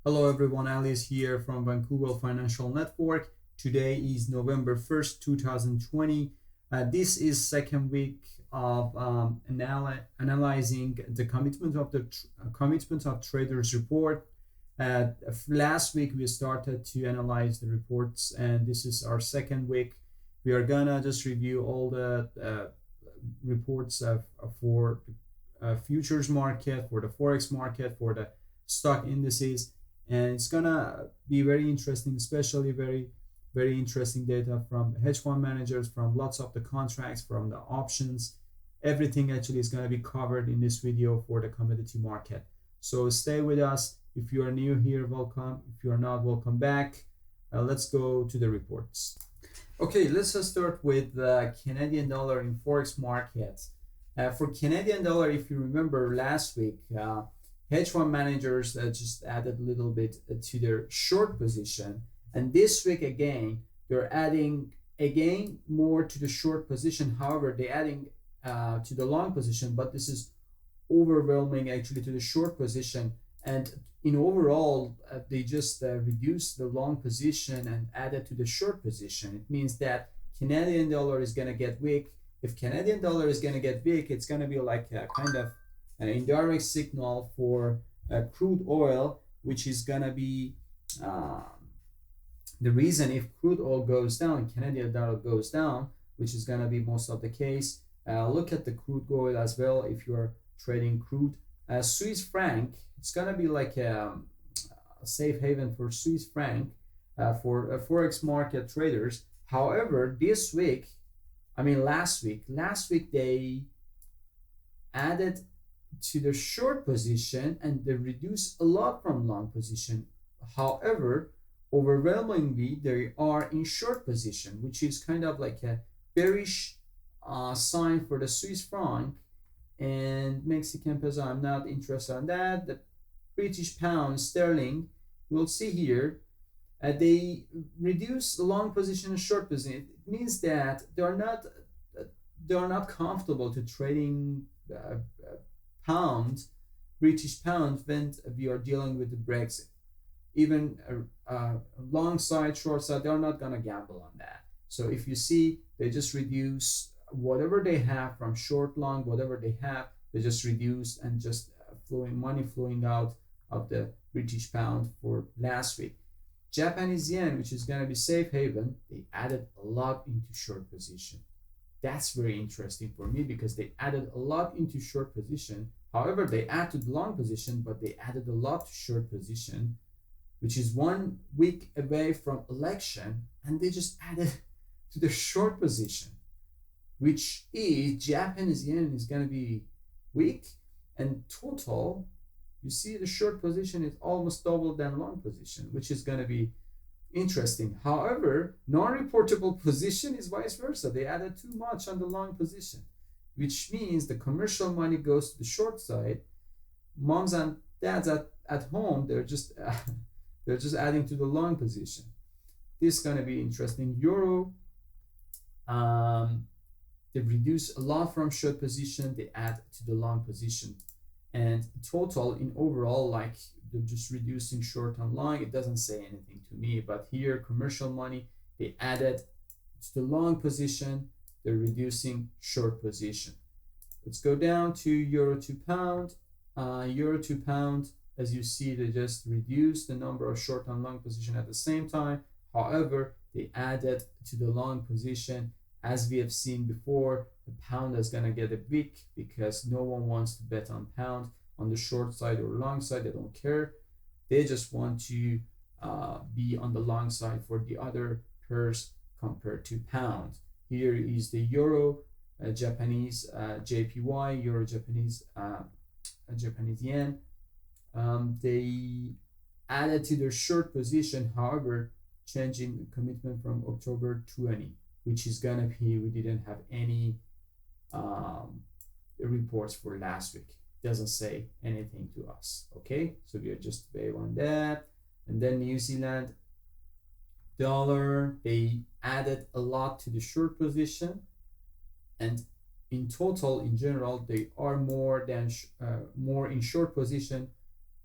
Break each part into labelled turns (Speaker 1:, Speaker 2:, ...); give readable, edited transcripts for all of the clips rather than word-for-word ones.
Speaker 1: Hello everyone, Alice here from Vancouver Financial Network. Today is November 1st, 2020. This is second week of analyzing the commitment of traders report. Last week we started to analyze the reports, and this is our second week. We are gonna just review all the reports for futures market, for the forex market, for the stock indices, and it's gonna be very interesting, especially very interesting data from hedge fund managers, from lots of the contracts, from the options. Everything actually is going to be covered in this video for the commodity market. So stay with us. If you are new here, welcome. If you are not, welcome back. Let's go to the reports. Okay, let's just start with the Canadian dollar in forex market. For Canadian dollar, if you remember last week, hedge fund managers just added a little bit to their short position, and this week again they're adding again more to the short position. However, they're adding to the long position, but this is overwhelming actually to the short position, and in overall they just reduced the long position and added to the short position. It means that Canadian dollar is going to get weak. If Canadian dollar is going to get weak, it's going to be like a kind of an indirect signal for crude oil, which is going to be the reason. If crude oil goes down, Canadian dollar goes down, which is going to be most of the case. Look at the crude oil as well if you're trading crude. Swiss franc, it's going to be like a safe haven for Swiss franc for forex market traders. However, this week, last week they added to the short position and they reduced a lot from long position. However, overwhelmingly they are in short position, which is kind of like a bearish sign for the Swiss franc and Mexican peso. I'm not interested in that. The British pound sterling, we'll see here, they reduce the long position and short position. It means that they are not comfortable to trading British pound, when we are dealing with the Brexit. Even long side, short side, they're not gonna gamble on that. So if you see, they just reduce whatever they have from short, long, whatever they have, they just reduce and just money flowing out of the British pound for last week. Japanese yen, which is gonna be safe haven, they added a lot into short position. That's very interesting for me because they added a lot into short position. However, they add to the long position, but they added a lot to short position, which is 1 week away from election, and they just added to the short position, which is Japanese yen is going to be weak, and total, you see the short position is almost double than long position, which is going to be interesting. However, non-reportable position is vice versa. They added too much on the long position, which means the commercial money goes to the short side. Moms and dads at home, they're just adding to the long position. This is going to be interesting. Euro, they reduce a lot from short position, they add to the long position, and total in overall, like they're just reducing short and long. It doesn't say anything to me, but here commercial money, they added to the long position, they're reducing short position. Let's go down to euro to pound. Euro to pound, as you see, they just reduced the number of short and long position at the same time. However, they added to the long position. As we have seen before, the pound is going to get a weak because no one wants to bet on pound on the short side or long side. They don't care. They just want to be on the long side for the other pairs compared to pound. Here is the euro, Japanese JPY, euro Japanese Japanese yen. They added to their short position, however, changing commitment from October 20, which is gonna be, we didn't have any reports for last week. Doesn't say anything to us. Okay, so we are just wait on that. And then New Zealand dollar, they added a lot to the short position, and in total, in general, they are more in short position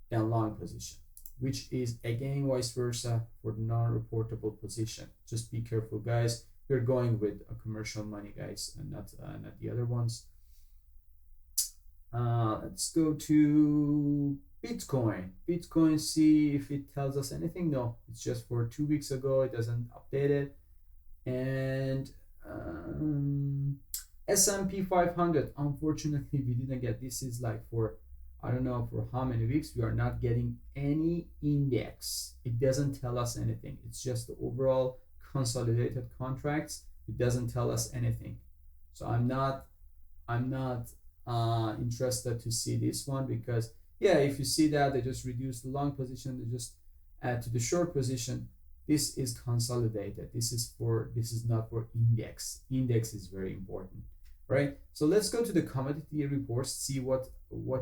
Speaker 1: than long position. which is again vice versa for the non-reportable position. Just be careful, guys. We're going with a commercial money, guys, and not the other ones. Let's go to Bitcoin. Bitcoin, see if it tells us anything. No, it's just for 2 weeks ago. It doesn't update it. And S&P 500, unfortunately, we didn't get. This is like for, I don't know for how many weeks, we are not getting any index. It doesn't tell us anything. It's just the overall consolidated contracts. It doesn't tell us anything. So I'm not interested to see this one, because yeah, if you see that they just reduce the long position, they just add to the short position. This is consolidated. This is not for index. Index is very important, right? So let's go to the commodity reports, see what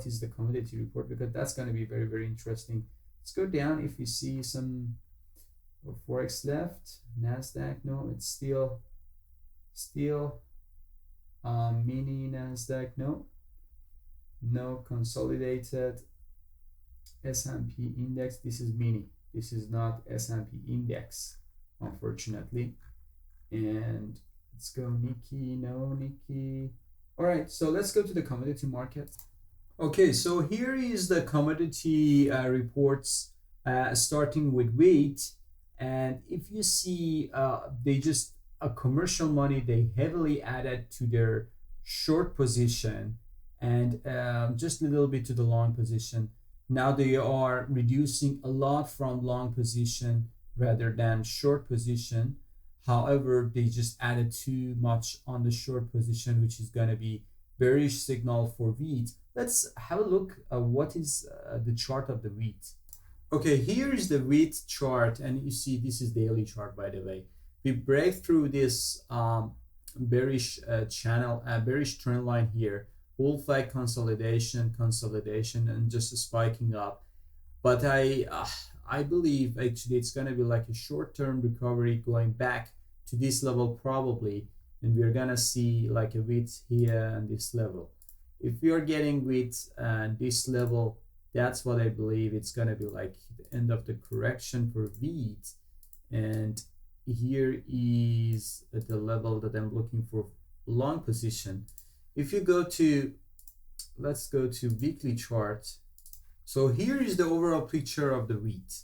Speaker 1: is the commodity report, because that's going to be very, very interesting. Let's go down. If you see some Forex left, NASDAQ, no, it's still mini NASDAQ, no consolidated S&P index. This is mini. This is not S&P index, unfortunately. And let's go Nikki, no Nikki. All right, so let's go to the commodity market. Okay, so here is the commodity reports, starting with wheat. And if you see, they just commercial money, they heavily added to their short position and just a little bit to the long position. Now they are reducing a lot from long position rather than short position. However, they just added too much on the short position, which is going to be bearish signal for wheat. Let's have a look at what is the chart of the wheat. Okay, here is the wheat chart, and you see this is daily chart, by the way. We break through this bearish bearish trend line here, bull flag consolidation, and just spiking up. But I believe actually it's going to be like a short-term recovery going back to this level probably, and we're going to see like a wheat here and this level. If we are getting wheat and this level, that's what I believe it's going to be like the end of the correction for wheat. And here is the level that I'm looking for long position. If you go to, let's go to weekly chart. So here is the overall picture of the wheat.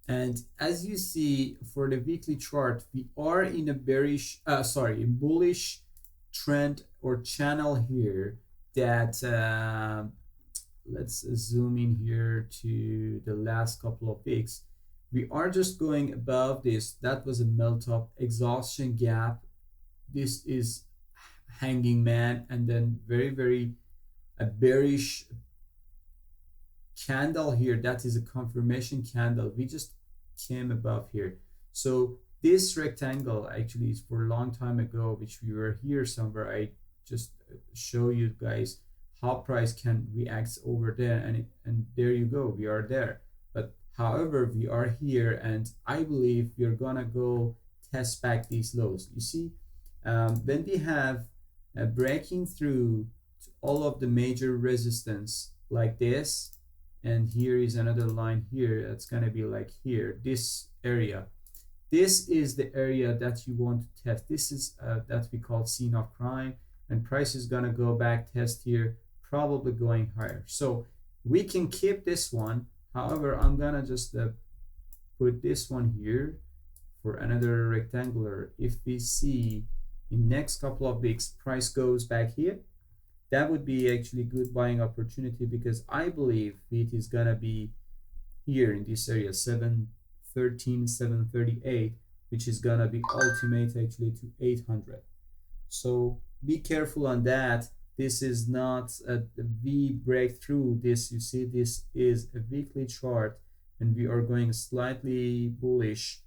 Speaker 1: And as you see for the weekly chart, we are in a bearish, bullish trend or channel here that, let's zoom in here to the last couple of weeks. We are just going above this. That was a melt up exhaustion gap. This is hanging man, and then very a bearish candle here. That is a confirmation candle. We just came above here. So this rectangle actually is for a long time ago, which we were here somewhere. I just show you guys how price can react over there, and there you go, we are there. But however, we are here, and I believe we are gonna go test back these lows. You see, when we have breaking through to all of the major resistance like this, and here is another line here that's gonna be like here, this area. This is the area that you want to test. This is that we call scene of crime, and price is gonna go back, test here, probably going higher. So we can keep this one. However, I'm gonna just put this one here for another rectangular. If we see in next couple of weeks price goes back here, that would be actually good buying opportunity, because I believe it is gonna be here in this area 713, 738, which is gonna be ultimate actually to 800. So be careful on that. This is not a V breakthrough. This, you see, this is a weekly chart, and we are going slightly bullish.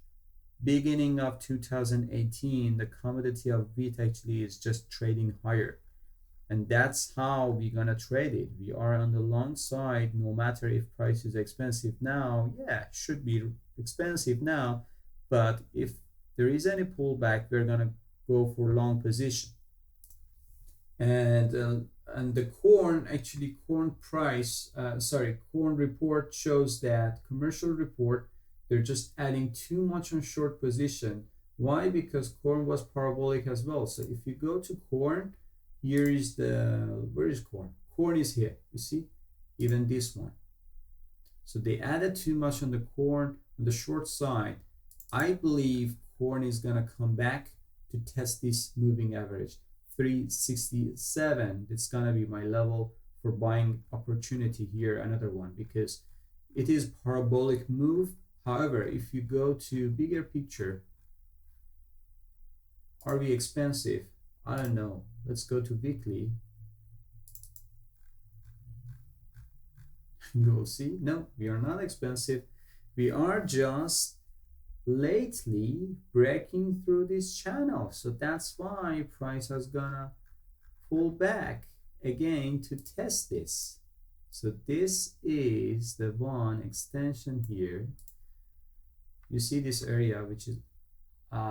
Speaker 1: Beginning of 2018, the commodity of wheat actually is just trading higher, and that's how we're gonna trade it. We are on the long side, no matter if price is expensive now. Yeah, it should be expensive now, but if there is any pullback, we're gonna go for long position. And and the corn, actually corn price, corn report shows that commercial report, they're just adding too much on short position. Why? Because corn was parabolic as well. So if you go to corn, here is where is corn? Corn is here, you see, even this one. So they added too much on the corn on the short side. I believe corn is gonna come back to test this moving average. 367, it's gonna be my level for buying opportunity here, another one, because it is parabolic move. However, if you go to bigger picture, are we expensive? I don't know. Let's go to weekly. You will see, no, we are not expensive. We are just lately breaking through this channel. So that's why price is gonna pull back again to test this. So this is the one extension here. You see this area, which is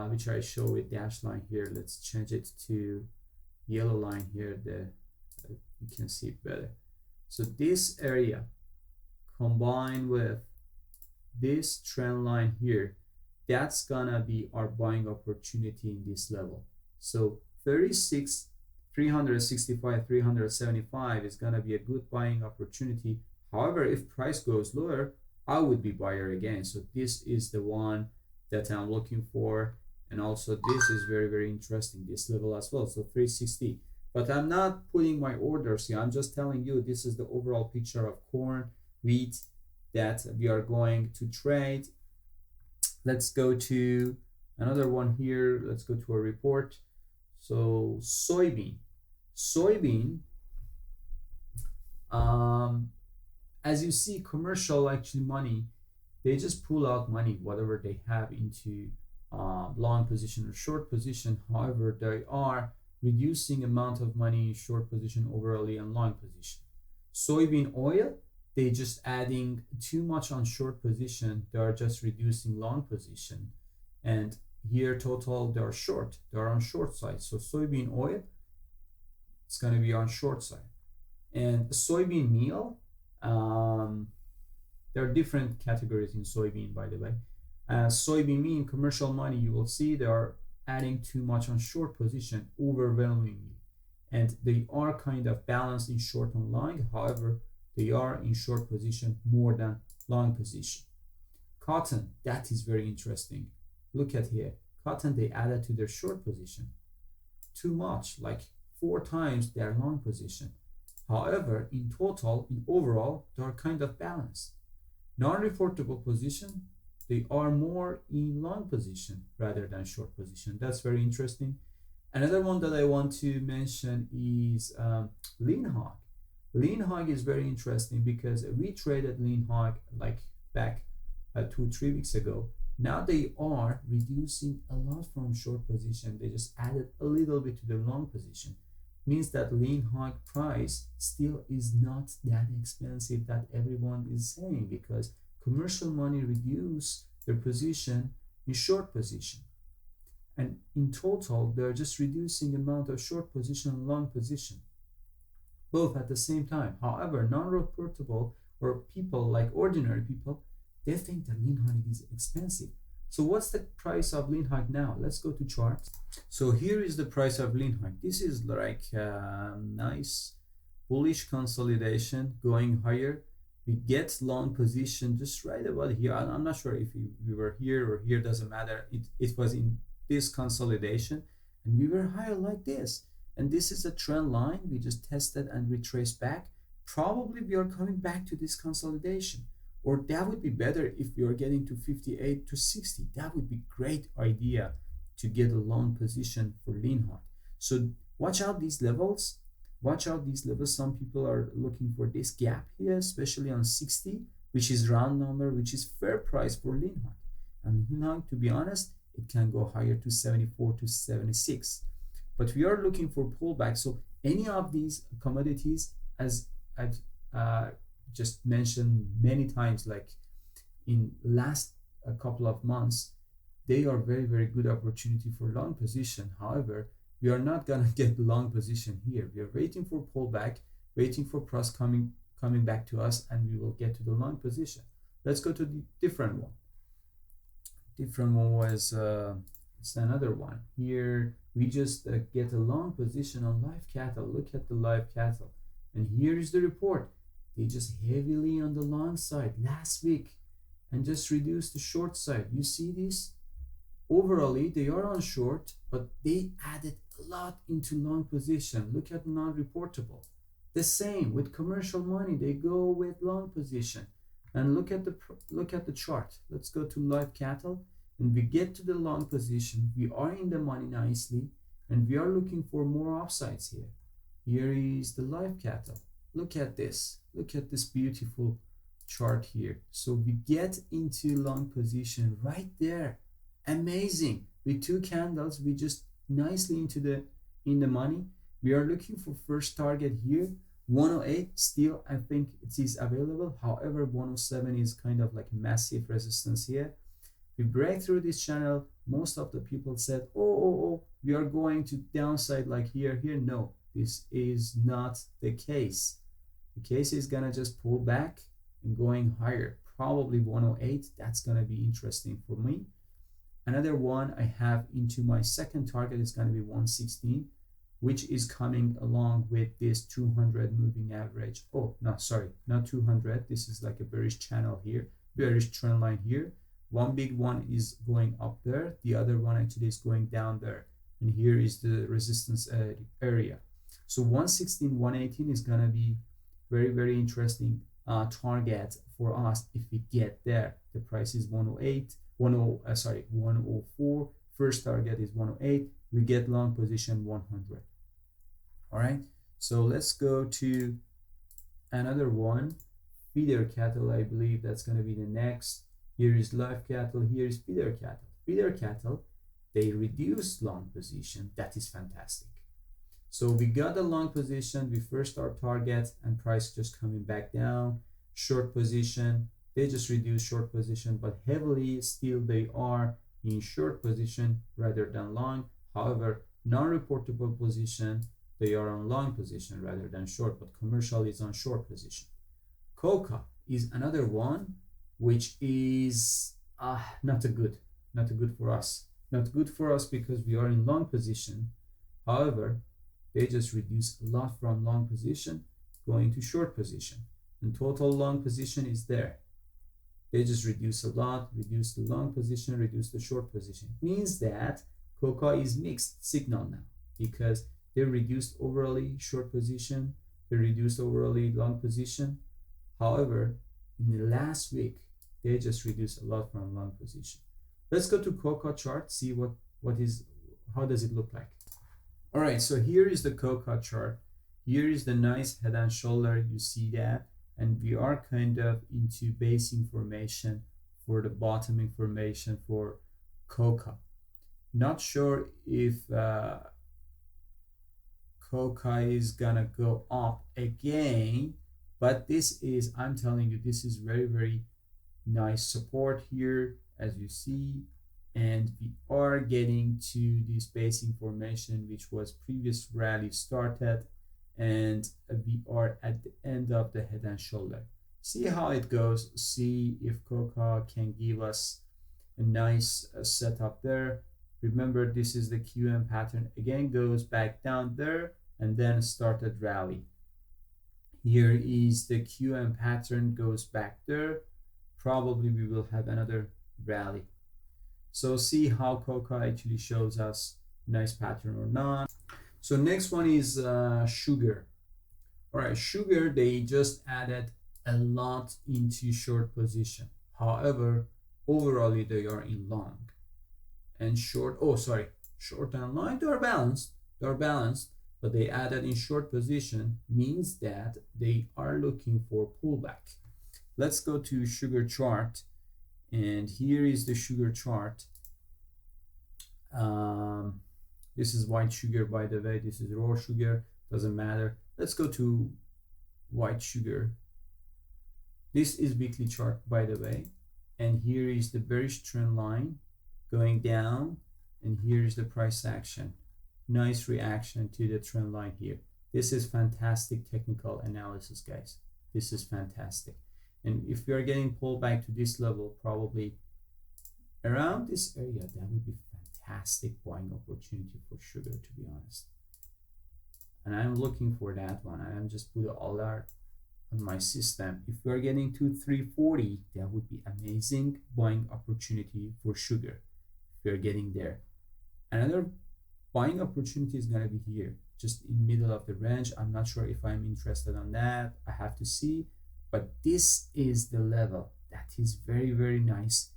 Speaker 1: which I show with dash line here. Let's change it to yellow line here. You can see it better. So this area combined with this trend line here, that's gonna be our buying opportunity in this level. So 36, 365, 375 is gonna be a good buying opportunity. However, if price goes lower, I would be buyer again. So this is the one that I'm looking for, and also this is very, very interesting, this level as well. So 360, but I'm not putting my orders here. I'm just telling you this is the overall picture of corn, wheat that we are going to trade. Let's go to another one here. Let's go to a report. So soybean, as you see, commercial actually money, they just pull out money, whatever they have, into long position or short position. However, they are reducing amount of money in short position overall and long position. Soybean oil, they just adding too much on short position. They are just reducing long position. And here total, they are short. They are on short side. So soybean oil, it's going to be on short side. And soybean meal, there are different categories in soybean, by the way. Soybean meal, commercial money, you will see they are adding too much on short position overwhelmingly. And they are kind of balanced in short and long. However, they are in short position more than long position. Cotton, that is very interesting. Look at here. Cotton, they added to their short position too much, like 4 times their long position. However, in total, in overall, they are kind of balanced. Non-reportable position, they are more in long position rather than short position. That's very interesting. Another one that I want to mention is lean hog. Lean hog is very interesting because we traded lean hog like back 2-3 weeks ago. Now they are reducing a lot from short position. They just added a little bit to the long position. Means that lean hog price still is not that expensive that everyone is saying, because commercial money reduce their position in short position. And in total, they're just reducing the amount of short position and long position, both at the same time. However, non-reportable or people like ordinary people, they think that lean hog is expensive. So what's the price of lean hog now? Let's go to charts. So here is the price of lean hog. This is like nice bullish consolidation going higher. We get long position just right about here. I'm not sure if we were here or here, doesn't matter. It was in this consolidation and we were higher like this. And this is a trend line. We just tested and retraced back. Probably we are coming back to this consolidation. Or that would be better if we are getting to 58 to 60. That would be great idea to get a long position for lean hog. So watch out these levels. Watch out these levels. Some people are looking for this gap here, especially on 60, which is round number, which is fair price for lean hog. And lean hog, to be honest, it can go higher to 74 to 76. But we are looking for pullback. So any of these commodities, as I've just mentioned many times, like in last a couple of months, they are very, very good opportunity for long position. However, we are not gonna get long position here. We are waiting for pullback, waiting for price coming back to us, and we will get to the long position. Let's go to the different one. Different one was it's another one. Here we just get a long position on live cattle. Look at the live cattle, and here is the report. They just heavily on the long side last week and just reduced the short side. You see this? Overall, they are on short, but they added a lot into long position. Look at non-reportable. The same with commercial money, they go with long position. And look at the chart. Let's go to live cattle, and we get to the long position. We are in the money nicely, and we are looking for more upsides here. Here is the live cattle. Look at this. Look at this beautiful chart here. So we get into long position right there. Amazing. With two candles, we just nicely in the money. We are looking for first target here. 108 still, I think it is available. However, 107 is kind of like massive resistance here. We break through this channel. Most of the people said, oh, we are going to downside like here. No, this is not the case. The case is gonna just pull back and going higher, probably 108. That's gonna be interesting for me. Another one I have into my second target is gonna be 116, which is coming along with this 200 moving average. Oh, no, sorry, not 200. This is like a bearish channel here, bearish trend line here. One big one is going up there. The other one actually is going down there. And here is the resistance area. So 116, 118 is gonna be very, very interesting target for us if we get there. The price is 104. First target is 108. We get long position 100. All right, so let's go to another one. Feeder cattle, I believe that's going to be the next. Here is live cattle. Here is feeder cattle. Feeder cattle, they reduce long position. That is fantastic. So we got a long position. We first our target, and price just coming back down. Short position, they just reduce short position, but heavily still they are in short position rather than long. However, non-reportable position, they are on long position rather than short, but commercial is on short position. COCA is another one which is not a good for us. Not good for us because we are in long position. However, they just reduce a lot from long position going to short position, and total long position is there. They just reduce a lot, reduce the long position, reduce the short position. It means that COCA is mixed signal now because they reduced overall short position, they reduced overall long position. However, in the last week, they just reduced a lot from long position. Let's go to COCA chart, see how does it look like. All right, so here is the COCA chart. Here is the nice head and shoulder, you see that, and we are kind of into basing formation for the bottoming formation for COCA. Not sure if COCA is gonna go up again, but this is, I'm telling you, this is very, very nice support here, as you see, and we are getting to this basing formation, which was previous rally started, and we are at the end of the head and shoulder. See how it goes, see if COCA can give us a nice setup there. Remember, this is the QM pattern, again goes back down there and then started rally. Here is the QM pattern, goes back there. Probably we will have another rally. So see how COCA actually shows us nice pattern or not. So next one is sugar. All right, sugar, they just added a lot into short position. However, overall they are in long and short. Oh, sorry, short and long, they are balanced. They are balanced, but they added in short position means that they are looking for pullback. Let's go to sugar chart, and here is the sugar chart. This is white sugar, by the way. This is raw sugar, doesn't matter. Let's go to white sugar. This is weekly chart, by the way, and here is the bearish trend line going down, and here is the price action. nice reaction to the trend line here. This is fantastic technical analysis, guys. This is fantastic. And if we are getting pulled back to this level, probably around this area, that would be fantastic buying opportunity for sugar, to be honest. And I'm looking for that one. I'm just put an alert on my system. If we are getting to 340, that would be amazing buying opportunity for sugar. If we are getting there, another buying opportunity is going to be here, just in middle of the range. I'm not sure if I'm interested on that. I have to see, but this is the level that is very, very nice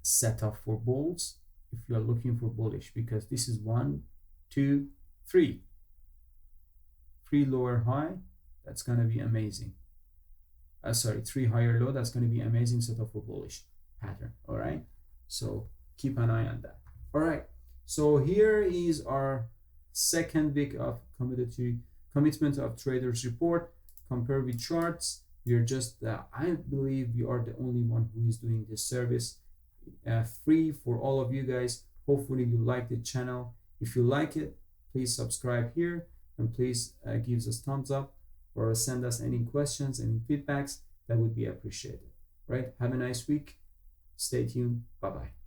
Speaker 1: setup for bulls if you are looking for bullish, because this is 1, 2, 3 lower high. That's going to be amazing. Sorry, 3 higher low. That's going to be amazing setup for bullish pattern. All right, so keep an eye on that. All right, so here is our second week of commitment of traders report. Compare with charts. We are just I believe we are the only one who is doing this service free for all of you guys. Hopefully you like the channel. If you like it, please subscribe here, and please give us thumbs up, or send us any questions, any feedbacks. That would be appreciated. Right, have a nice week. Stay tuned. Bye bye.